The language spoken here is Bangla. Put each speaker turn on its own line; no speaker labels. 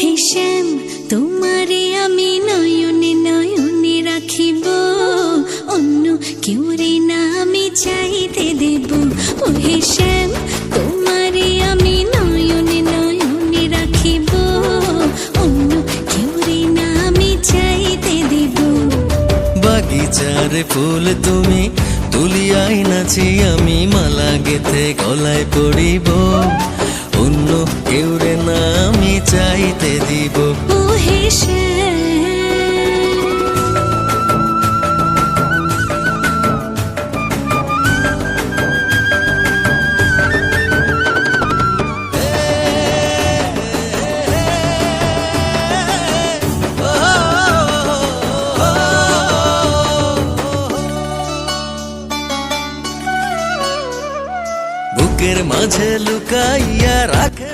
হে শ্যাম, তোমারে আমি নয়নে নয়নে রাখিব, অন্য কেউ রে না আমি চাইতে দেব। ও হে শ্যাম, তোমারে আমি নয়নে নয়নে রাখিব, অন্য কেউ রে না আমি চাইতে দেব।
বাগিচার ফুল তুমি তুলিয়াই নাচি আমি, মালা গেথে গলায় পড়িব, অন্য কেউ রে না আমি চাইতে দিব।
ও হে শ্যাম,
বুকের মাঝে লুকাইয়া রাখে